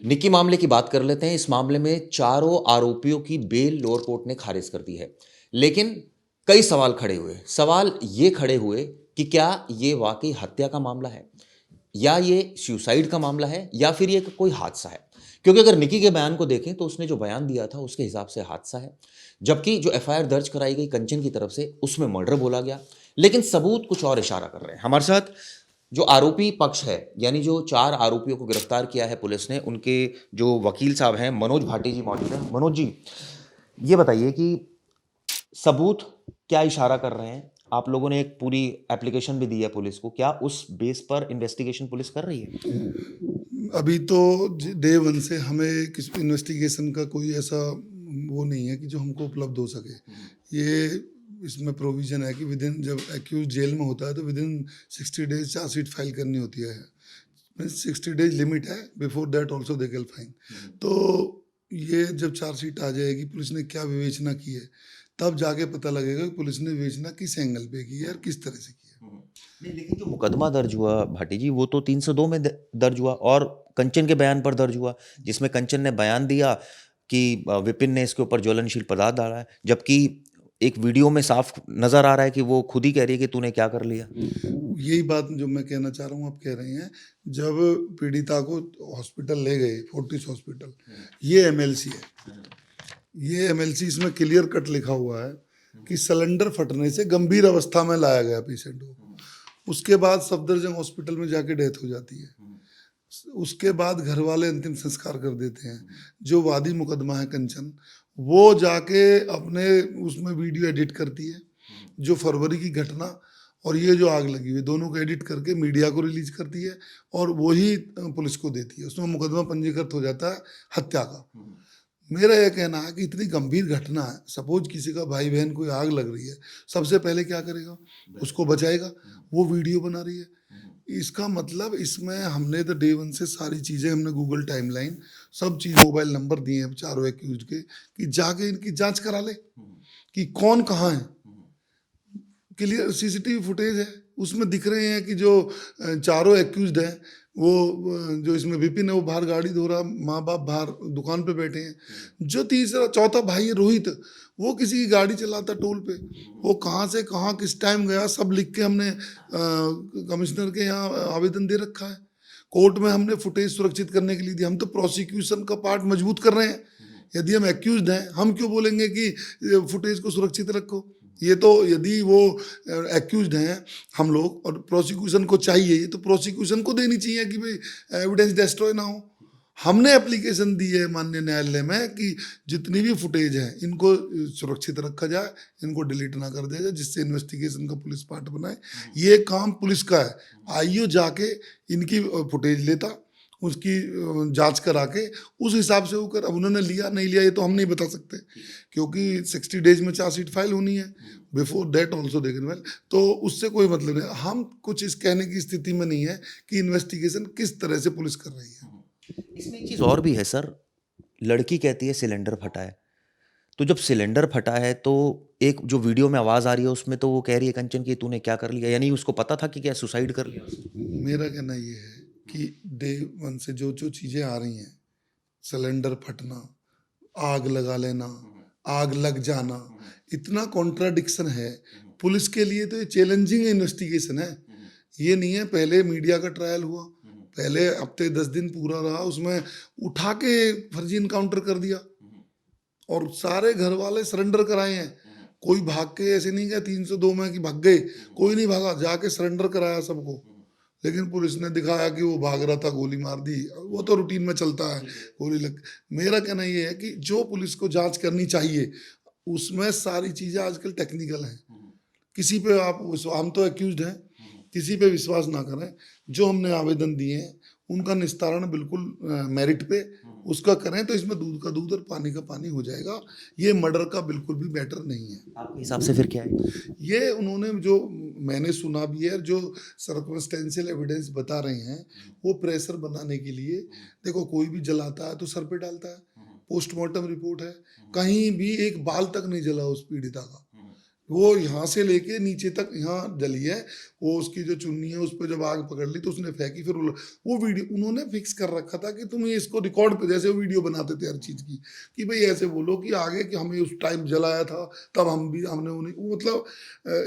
निक्की मामले की बात कर लेते हैं। इस मामले में चारों आरोपियों की बेल लोअर कोर्ट ने खारिज कर दी है। लेकिन कई सवाल खड़े हुए। सवाल ये खड़े हुए कि क्या ये वाकई हत्या का मामला है, या ये सुसाइड का मामला है, या फिर ये कोई हादसा है। क्योंकि अगर निकी के बयान को देखें तो उसने जो बयान दिया था उसके हिसाब से हादसा है, जबकि जो एफआईआर दर्ज कराई गई कंचन की तरफ से उसमें मर्डर बोला गया। लेकिन सबूत कुछ और इशारा कर रहे हैं। हमारे साथ जो आरोपी पक्ष है, यानी जो चार आरोपियों को गिरफ्तार किया है पुलिस ने, उनके जो वकील साहब हैं मनोज भाटी जी मौजूद हैं। मनोज जी, ये बताइए कि सबूत क्या इशारा कर रहे हैं। आप लोगों ने एक पूरी एप्लीकेशन भी दी है पुलिस को, क्या उस बेस पर इन्वेस्टिगेशन पुलिस कर रही है? अभी तो डे वन से हमें किस इन्वेस्टिगेशन का कोई ऐसा वो नहीं है कि जो हमको उपलब्ध हो सके। ये इसमें प्रोविजन है कि विद इन, जब एक्यूज जेल में होता है तो with in 60 days chargesheet file करनी होती है। मीन्स 60 डेज लिमिट है, before that also they can fine. तो ये जब चार्जशीट आ जाएगी, पुलिस ने क्या विवेचना की है, तब जाके पता लगेगा कि पुलिस ने विवेचना किस एंगल पे की है और किस तरह से की है। नहीं, लेकिन जो मुकदमा दर्ज हुआ भाटी जी, वो तो 302 में दर्ज हुआ और कंचन के बयान पर दर्ज हुआ, जिसमें कंचन ने बयान दिया कि विपिन ने इसके ऊपर ज्वलनशील पदार्थ डाला है, जबकि एक वीडियो में साफ नजर आ रहा है कि वो खुद ही कह रही है कि तूने क्या कर लिया। यही बात जो मैं कहना चाह रहा हूँ, आप कह रहे हैं। जब पीड़िता को हॉस्पिटल ले गए, फोर्टिस हॉस्पिटल, ये एमएलसी है, ये एमएलसी, इसमें क्लियर कट लिखा हुआ है कि सिलेंडर फटने से गंभीर अवस्था में लाया गया पेशेंट को। उसके बाद सफदरजंग हॉस्पिटल में जाके डेथ हो जाती है। उसके बाद घर वाले अंतिम संस्कार कर देते हैं। जो वादी मुकदमा है कंचन, वो जाके अपने उसमें वीडियो एडिट करती है, जो फरवरी की घटना और ये जो आग लगी हुई, दोनों को एडिट करके मीडिया को रिलीज करती है और वही पुलिस को देती है। उसमें मुकदमा पंजीकृत हो जाता है हत्या का। मेरा यह कहना है कि इतनी गंभीर घटना है, सपोज किसी का भाई बहन कोई आग लग रही है, सबसे पहले क्या करेगा? उसको बचाएगा। वो वीडियो बना रही है। इसका मतलब इसमें हमने तो डे वन से सारी चीज़ें, हमने गूगल टाइमलाइन सब चीज़, मोबाइल नंबर दिए हैं चारों एक्यूज के, कि जाके इनकी जांच करा ले कि कौन कहाँ है। क्लियर सीसीटीवी फुटेज है, उसमें दिख रहे हैं कि जो चारों एक्यूज्ड हैं, वो जो इसमें विपिन है वो बाहर गाड़ी धो रहा, माँ बाप बाहर दुकान पे बैठे हैं। जो तीसरा चौथा भाई है रोहित, वो किसी की गाड़ी चलाता टोल पे। वो कहाँ से कहाँ किस टाइम गया सब लिख के हमने कमिश्नर के यहाँ आवेदन दे रखा है। कोर्ट में हमने फुटेज सुरक्षित करने के लिए दिया। हम तो प्रोसिक्यूशन का पार्ट मजबूत कर रहे हैं। यदि हम एक्यूज्ड हैं, हम क्यों बोलेंगे कि फुटेज को सुरक्षित रखो? ये तो यदि वो एक्यूज्ड हैं हम लोग और प्रोसिक्यूशन को चाहिए, ये तो प्रोसिक्यूशन को देनी चाहिए कि भाई एविडेंस डिस्ट्रॉय ना हो। हमने एप्लीकेशन दी है माननीय न्यायालय में कि जितनी भी फुटेज है इनको सुरक्षित रखा जाए, इनको डिलीट ना कर दिया जाए, जिससे इन्वेस्टिगेशन का पुलिस पार्ट बनाए। ये काम पुलिस का है। आईओ जाके इनकी फुटेज लेता, उसकी जांच करा के उस हिसाब से वो कर। अब उन्होंने लिया नहीं लिया ये तो हम नहीं बता सकते, क्योंकि 60 डेज में चार्जशीट फाइल होनी है। बिफोर दैट ऑल्सो देखें वेल, तो उससे कोई मतलब नहीं। हम कुछ इस कहने की स्थिति में नहीं है कि इन्वेस्टिगेशन किस तरह से पुलिस कर रही है। इसमें एक चीज़ और भी है सर। लड़की कहती है सिलेंडर फटा है, तो जब सिलेंडर फटा है तो एक जो वीडियो में आवाज़ आ रही है उसमें तो वो कह रही है कंचन कि तूने क्या कर लिया, यानी उसको पता था कि क्या सुसाइड कर लिया उसने? मेरा कहना ये है कि डे वन से जो जो चीज़ें आ रही हैं, सिलेंडर फटना, आग लगा लेना, आग लग जाना, इतना कॉन्ट्राडिक्शन है। पुलिस के लिए तो ये चैलेंजिंग इन्वेस्टिगेशन है। ये नहीं है पहले मीडिया का ट्रायल हुआ, पहले हफ्ते 10 दिन पूरा रहा, उसमें उठा के फर्जी इनकाउंटर कर दिया और सारे घर वाले सरेंडर कराए हैं। कोई भाग के ऐसे नहीं गया 302 में कि भाग गए, कोई नहीं भागा, जाके सरेंडर कराया सबको। लेकिन पुलिस ने दिखाया कि वो भाग रहा था, गोली मार दी। वो तो रूटीन में चलता है, गोली लग। मेरा कहना ये है कि जो पुलिस को जांच करनी चाहिए उसमें सारी चीजें आजकल टेक्निकल हैं। किसी पे आप, हम तो एक्यूज्ड हैं, किसी पे विश्वास ना करें। जो हमने आवेदन दिए हैं उनका निस्तारण बिल्कुल मेरिट पे उसका करें, तो इसमें दूध का दूध और पानी का पानी हो जाएगा। ये मर्डर का बिल्कुल भी मैटर नहीं है। आपके हिसाब से फिर क्या है? ये उन्होंने जो, मैंने सुना भी है, जो सर्कमस्टेंशियल एविडेंस बता रहे हैं वो प्रेशर बनाने के लिए। देखो कोई भी जलाता है तो सर पे डालता है। पोस्टमार्टम रिपोर्ट है, कहीं भी एक बाल तक नहीं जला उस पीड़िता का। वो यहाँ से लेके नीचे तक यहाँ जली है। वो उसकी जो चुन्नी है उस पर जब आग पकड़ ली तो उसने फेंकी, फिर वो वीडियो उन्होंने फिक्स कर रखा था कि तुम ये इसको रिकॉर्ड पे, जैसे वीडियो बनाते थे हर चीज़ की, कि भाई ऐसे बोलो कि आगे कि हमें उस टाइम जलाया था, तब हमने उन्हें, वो मतलब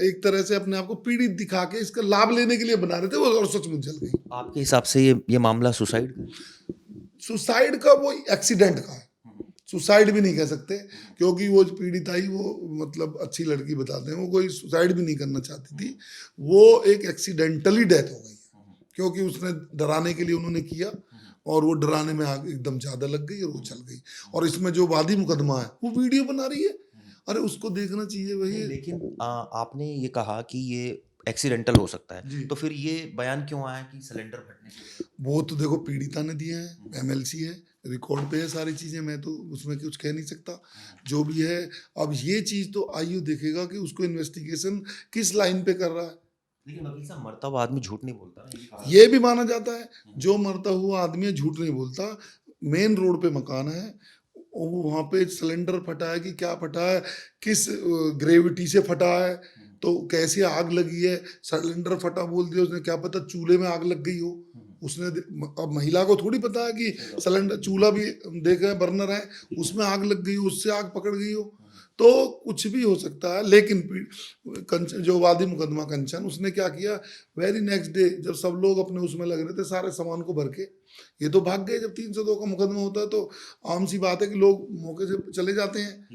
एक तरह से अपने आप को पीड़ित दिखा के इसका लाभ लेने के लिए बना रहे थे वो, और सचमुच जल गई। आपके हिसाब से ये मामला सुसाइड का है? सुसाइड का, वो एक्सीडेंट का है, सुसाइड भी नहीं कह सकते, क्योंकि वो जो पीड़ित आई वो मतलब अच्छी लड़की बताते हैं, वो कोई सुसाइड भी नहीं करना चाहती थी, वो एक एक्सीडेंटली डेथ हो गई, क्योंकि उसने डराने के लिए उन्होंने किया, और वो डराने में आग एकदम ज़्यादा लग गई और वो चल गई। और इसमें जो वादी मुकदमा है वो वीडियो बना रही है, अरे उसको देखना चाहिए भाई। लेकिन आपने ये कहा कि ये एक्सीडेंटल हो सकता है, जी। तो फिर ये बयान क्यों आया कि सिलेंडर फटने से? वो तो देखो पीड़िता ने दिया है, एमएलसी है, रिकॉर्ड पे है सारी चीज़ें, मैं तो उसमें कुछ कह नहीं सकता, जो भी है। अब ये चीज़ तो आईओ देखेगा कि उसको इन्वेस्टिगेशन किस लाइन पे कर रहा है। लेकिन वकील साहब, मरता हुआ आदमी झूठ नहीं बोलता ना, ये कहा ये भी माना जाता है, जो मरता हुआ आदमी है झूठ नहीं बोलता। मेन रोड पे मकान है, वहाँ पे सिलेंडर फटा है कि क्या फटा है, किस ग्रेविटी से फटा है, तो कैसे आग लगी है। सिलेंडर फटा बोल दिया उसने, क्या पता चूल्हे में आग लग गई हो, उसने अब महिला को थोड़ी पता है कि सिलेंडर, चूल्हा भी देखा है, बर्नर है, उसमें आग लग गई हो, उससे आग पकड़ गई हो, तो कुछ भी हो सकता है। लेकिन कंचन, जो वादी मुकदमा कंचन, उसने क्या किया, वेरी नेक्स्ट डे जब सब लोग अपने उसमें लग रहे थे सारे सामान को भर के, ये तो भाग गए। जब 302 का मुकदमा होता है तो आम सी बात है कि लोग मौके से चले जाते हैं,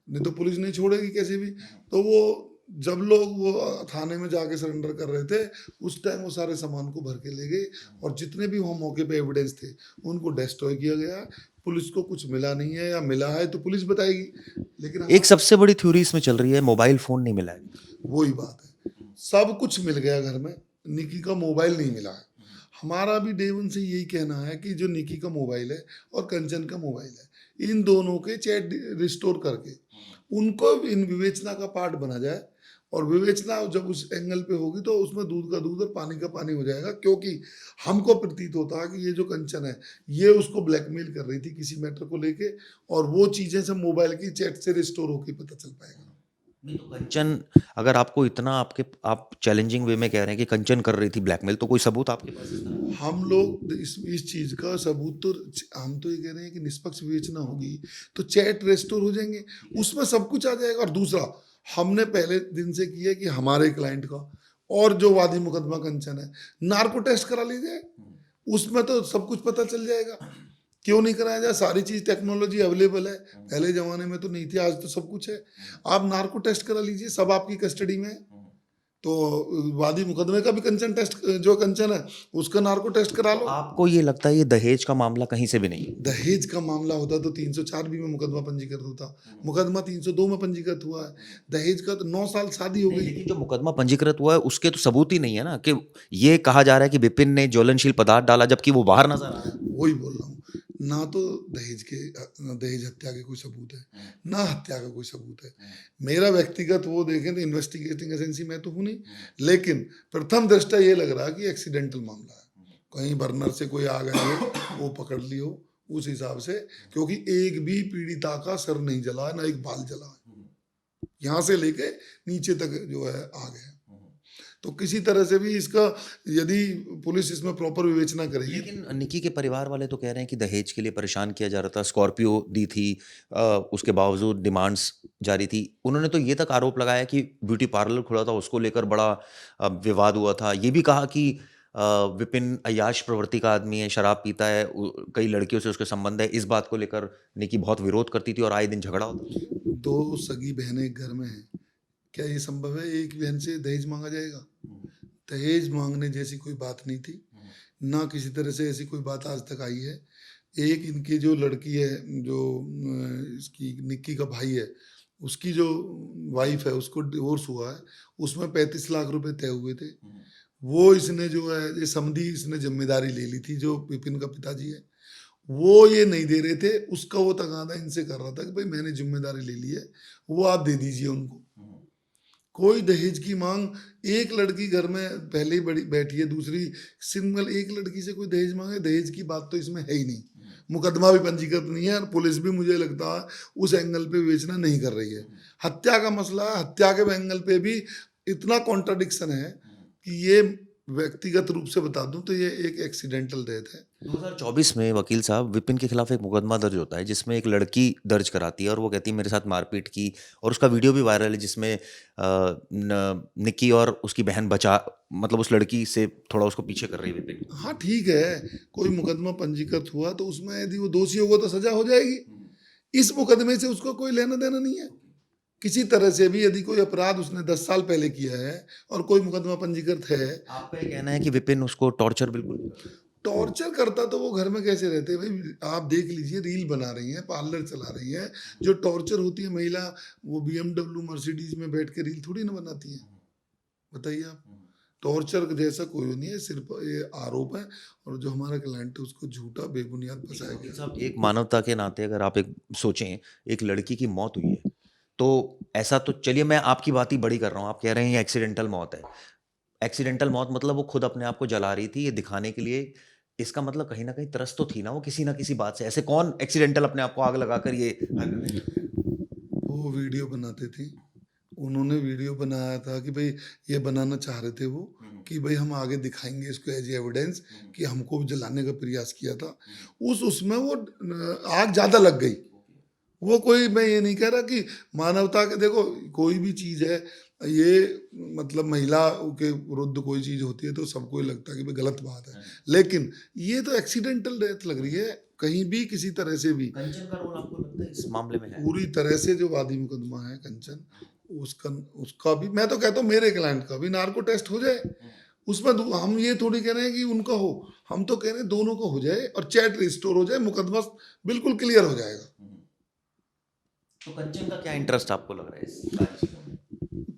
नहीं तो पुलिस नहीं छोड़ेगी कैसे भी। तो वो जब लोग वो थाने में जाके सरेंडर कर रहे थे, उस टाइम वो सारे सामान को भर के ले गए, और जितने भी वहाँ मौके पे एविडेंस थे उनको डिस्ट्रॉय किया गया। पुलिस को कुछ मिला नहीं है, या मिला है तो पुलिस बताएगी। लेकिन एक सबसे बड़ी थ्योरी इसमें चल रही है, मोबाइल फोन नहीं मिला है। वही बात है, सब कुछ मिल गया घर में, निकी का मोबाइल नहीं मिला है। हमारा भी डे वन से यही कहना है कि जो निकी का मोबाइल है और कंचन का मोबाइल है, इन दोनों के चैट रिस्टोर करके उनको इन विवेचना का पार्ट बना जाए, और विवेचना जब उस एंगल पे होगी तो उसमें दूध का दूध और पानी का पानी हो जाएगा। क्योंकि हमको प्रतीत होता है कि ये जो कंचन है ये उसको ब्लैकमेल कर रही थी किसी मैटर को लेके, और वो चीजें सब मोबाइल की चैट से रिस्टोर होकर पता चल पाएगा। नहीं तो कंचन, अगर आपको इतना आप चैलेंजिंग वे में कह रहे हैं कि कंचन कर रही थी ब्लैकमेल, तो कोई सबूत आपके पास है? हम लोग इस चीज का सबूत तो, हम तो ये कह रहे हैं कि निष्पक्ष विवेचना होगी तो चैट रेस्टोर हो जाएंगे, उसमें सब कुछ आ जाएगा। और दूसरा, हमने पहले दिन से किया कि हमारे क्लाइंट का और जो वादी मुकदमा कंचन है, नार्को टेस्ट करा लीजिए, उसमें तो सब कुछ पता चल जाएगा। क्यों नहीं कराया जाए, सारी चीज टेक्नोलॉजी अवेलेबल है, पहले जमाने में तो नहीं थी, आज तो सब कुछ है। आप नार्को टेस्ट करा लीजिए, सब आपकी कस्टडी में है। तो वादी मुकदमे का भी कंचन टेस्ट, जो कंचन है उसका नार्को टेस्ट करा लो। आपको ये लगता है ये दहेज का मामला कहीं से भी नहीं है? दहेज का मामला होता तो 304 भी में मुकदमा पंजीकृत होता, मुकदमा 302 में पंजीकृत हुआ है। दहेज का तो 9 साल शादी हो गई। लेकिन जो मुकदमा पंजीकृत हुआ है उसके तो सबूत ही नहीं है ना, कि ये कहा जा रहा है कि विपिन ने ज्वलनशील पदार्थ डाला जबकि वो बाहर नजर आ रहा है। वही बोल रहा हूँ, ना तो दहेज हत्या के कोई सबूत है, ना हत्या का कोई सबूत है। मेरा व्यक्तिगत वो देखें तो इन्वेस्टिगेटिंग एजेंसी मैं तो हूँ नहीं, लेकिन प्रथम दृष्टया ये लग रहा है कि एक्सीडेंटल मामला है, कहीं बर्नर से कोई आ गए हो, वो पकड़ लियो उस हिसाब से। क्योंकि एक भी पीड़िता का सर नहीं जला, ना एक बाल जला, यहाँ से लेके नीचे तक जो है आ गए। तो किसी तरह से भी इसका, यदि पुलिस इसमें प्रॉपर विवेचना करेगी। लेकिन निकी के परिवार वाले तो कह रहे हैं कि दहेज के लिए परेशान किया जा रहा था, स्कॉर्पियो दी थी, उसके बावजूद डिमांड्स जारी थी। उन्होंने तो ये तक आरोप लगाया कि ब्यूटी पार्लर खुला था, उसको लेकर बड़ा विवाद हुआ था। ये भी कहा कि विपिन अय्याश प्रवृत्ति का आदमी है, शराब पीता है, कई लड़कियों से उसके संबंध है। इस बात को लेकर निकी बहुत विरोध करती थी और आए दिन झगड़ा होता। 2 सगी बहनें एक घर में हैं, क्या ये संभव है एक बहन से दहेज मांगा जाएगा? दहेज मांगने जैसी कोई बात नहीं थी, ना किसी तरह से ऐसी कोई बात आज तक आई है। एक इनकी जो लड़की है, जो इसकी निक्की का भाई है, उसकी जो वाइफ है उसको डिवोर्स हुआ है, उसमें 35 लाख रुपए तय हुए थे। वो इसने जो है ये समधी इसने जिम्मेदारी ले ली थी, जो विपिन का पिताजी है, वो ये नहीं दे रहे थे, उसका वो तगादा इनसे कर रहा था कि भाई मैंने जिम्मेदारी ले ली है, वो आप दे दीजिए उनको। कोई दहेज की मांग, एक लड़की घर में पहले ही बड़ी बैठी है, दूसरी सिंगल, एक लड़की से कोई दहेज मांगे, दहेज की बात तो इसमें है ही नहीं। मुकदमा भी पंजीकृत नहीं है और पुलिस भी मुझे लगता है उस एंगल पे विवेचना नहीं कर रही है। हत्या का मसला है, हत्या के एंगल पे भी इतना कॉन्ट्राडिक्शन है कि ये व्यक्तिगत रूप से बता दूं तो ये एक एक्सीडेंटल डेथ है। 2024 में वकील साहब विपिन के खिलाफ एक मुकदमा दर्ज होता है जिसमें एक लड़की दर्ज कराती है और वो कहती है मेरे साथ मारपीट की, और उसका वीडियो भी वायरल है जिसमें निक्की और उसकी बहन मतलब उस लड़की से थोड़ा उसको पीछे कर रही है विपिन। हाँ ठीक है, कोई मुकदमा पंजीकृत हुआ तो उसमें यदि वो दोषी होगा तो सजा हो जाएगी। इस मुकदमे से उसको कोई लेना देना नहीं है। किसी तरह से भी यदि कोई अपराध उसने 10 साल पहले किया है और कोई मुकदमा पंजीकृत है। आपका ये कहना है कि विपिन उसको टॉर्चर बिल्कुल टॉर्चर करता तो वो घर में कैसे रहते भाई? आप देख लीजिए, रील बना रही हैं, पार्लर चला रही हैं। जो टॉर्चर होती है महिला, वो BMW मर्सिडीज में बैठ के रील थोड़ी ना बनाती है, बताइए आप। टॉर्चर जैसा कोई नहीं है, सिर्फ ये आरोप है और जो हमारा क्लाइंट है उसको झूठा बेबुनियाद फंसाया गया। साहब, एक मानवता के नाते अगर आप एक सोचें, एक लड़की की मौत हुई है तो ऐसा तो चलिए मैं आपकी बात ही बड़ी कर रहा हूँ, आप कह रहे हैं ये एक्सीडेंटल मौत है। एक्सीडेंटल मौत मतलब वो खुद अपने आप को जला रही थी ये दिखाने के लिए, इसका मतलब कहीं ना कहीं त्रस्त तो थी ना वो किसी ना किसी बात से। ऐसे कौन एक्सीडेंटल अपने आप को आग लगाकर ये वो वीडियो बनाते थे, उन्होंने वीडियो बनाया था कि भाई ये बनाना चाह रहे थे वो कि भाई हम आगे दिखाएंगे इसको एज एविडेंस कि हमको जलाने का प्रयास किया था। उसमें वो आग ज़्यादा लग गई। वो कोई, मैं ये नहीं कह रहा कि मानवता के, देखो कोई भी चीज़ है ये, मतलब महिला के विरुद्ध कोई चीज़ होती है तो सबको लगता है कि भाई गलत बात है, लेकिन ये तो एक्सीडेंटल डेथ लग रही है। कहीं भी किसी तरह से भी कंचन का रोल आपको लगता है इस मामले में है? पूरी तरह से जो वादी मुकदमा है कंचन, उसका भी मैं तो कहता हूँ मेरे क्लाइंट का भी नार्को टेस्ट हो जाए। उसमें हम ये थोड़ी कह रहे हैं कि उनका हो, हम तो कह रहे हैं दोनों का हो जाए और चैट रिस्टोर हो जाए, मुकदमा बिल्कुल क्लियर हो जाएगा। तो कंचन का क्या इंटरेस्ट आपको लग रहा है इस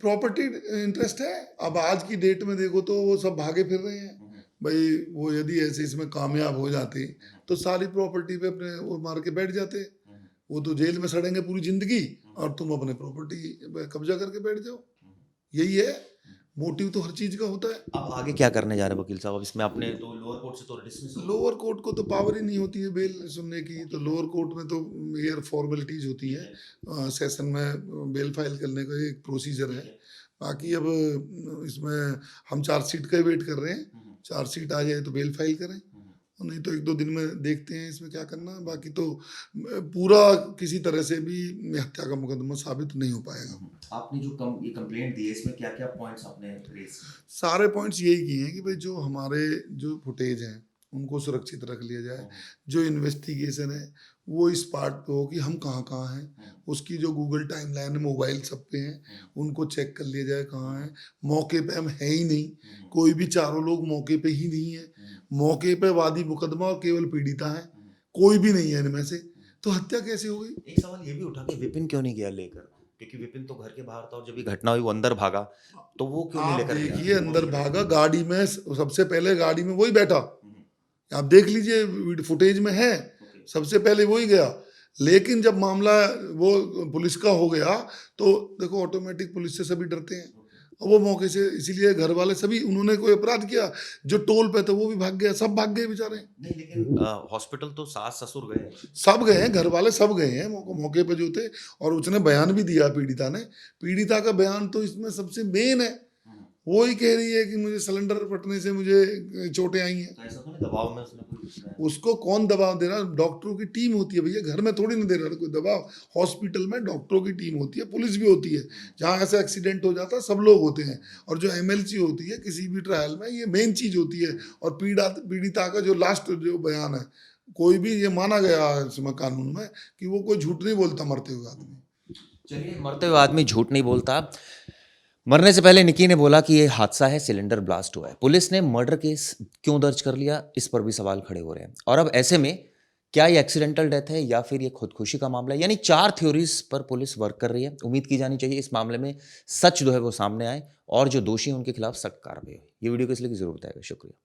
प्रॉपर्टी इंटरेस्ट है। अब आज की डेट में देखो तो वो सब भागे फिर रहे हैं भाई। वो यदि ऐसे इसमें कामयाब हो जाते तो सारी प्रॉपर्टी पे अपने वो मार के बैठ जाते। वो तो जेल में सड़ेंगे पूरी जिंदगी और तुम अपने प्रॉपर्टी पे कब्जा करके बैठ जाओ। यही है मोटिव, तो हर चीज का होता है। अब आगे क्या करने जा रहे हैं वकील साहब? अब इसमें आपने तो लोअर कोर्ट से तो डिसमिस हो, लोअर कोर्ट को तो पावर ही नहीं होती है बेल सुनने की, तो लोअर कोर्ट में तो मेयर फॉर्मेलिटीज होती है। सेशन में बेल फाइल करने का एक प्रोसीजर है। बाकी अब इसमें हम चार्जशीट का वेट कर रहे हैं, चार्जशीट आ जाए तो बेल फाइल करें, और नहीं तो 1-2 दिन में देखते हैं इसमें क्या करना है। बाकी तो पूरा किसी तरह से भी हत्या का मुकदमा साबित नहीं हो पाएगा। आपने जो ये कंप्लेंट दी है इसमें क्या क्या पॉइंट्स आपने रेज? सारे पॉइंट्स यही किए हैं कि भाई जो हमारे जो फुटेज हैं उनको सुरक्षित रख लिया जाए। जो इन्वेस्टिगेशन है वो इस पार्ट पे हो कि हम कहाँ कहाँ हैं, उसकी जो गूगल टाइमलाइन है, मोबाइल सब पे हैं, उनको चेक कर लिया जाए कहाँ है। मौके पे हम है ही नहीं, कोई भी चारों लोग मौके पे ही नहीं है। मौके पे वादी मुकदमा और केवल पीड़िता है, कोई भी नहीं है इनमें से, तो हत्या कैसे हो गई? एक सवाल ये भी उठा कि विपिन क्यों नहीं गया लेकर, क्योंकि विपिन तो घर के बाहर था और जब ये घटना हुई वो अंदर भागा, तो वो क्यों नहीं आप लेकर गया? देखिए अंदर भागा, गाड़ी में सबसे पहले गाड़ी में वही बैठा, आप देख लीजिए फुटेज में है, सबसे पहले वही गया। लेकिन जब मामला वो पुलिस का हो गया तो देखो ऑटोमेटिक पुलिस से सभी डरते हैं, और वो मौके से, इसीलिए घर वाले सभी, उन्होंने कोई अपराध किया, जो टोल पे था वो भी भाग गया, सब भाग गए बेचारे। नहीं लेकिन हॉस्पिटल तो सास ससुर गए, सब गए हैं, घर वाले सब गए हैं मौके पे जो थे, और उसने बयान भी दिया पीड़िता ने। पीड़िता का बयान तो इसमें सबसे मेन है, वो ही कह रही है कि मुझे सिलेंडर फटने से मुझे चोटें आई हैं। तो ऐसा तो नहीं दबाव में उसने कोई उसको कौन दबाव दे रहा? डॉक्टरों की टीम होती है भैया, घर में थोड़ी ना दे रहा कोई दबाव। हॉस्पिटल में डॉक्टरों की टीम होती है, पुलिस भी होती है। जहाँ ऐसा एक्सीडेंट हो जाता है सब लोग होते हैं, और जो MLC होती है किसी भी ट्रायल में, ये मेन चीज होती है। और पीड़िता का जो लास्ट जो बयान है, कोई भी ये माना गया इसमें कानून में कि वो कोई झूठ नहीं बोलता मरते हुए आदमी। चलिए, मरते हुए आदमी झूठ नहीं बोलता। मरने से पहले निकी ने बोला कि ये हादसा है, सिलेंडर ब्लास्ट हुआ है। पुलिस ने मर्डर केस क्यों दर्ज कर लिया, इस पर भी सवाल खड़े हो रहे हैं। और अब ऐसे में क्या ये एक्सीडेंटल डेथ है या फिर ये खुदकुशी का मामला है? यानी 4 थ्योरीज पर पुलिस वर्क कर रही है। उम्मीद की जानी चाहिए इस मामले में सच जो है वो सामने आए और जो दोषी हैं उनके खिलाफ सख्त कार्रवाई हो। ये वीडियो को इसलिए जरूर बताएगा। शुक्रिया।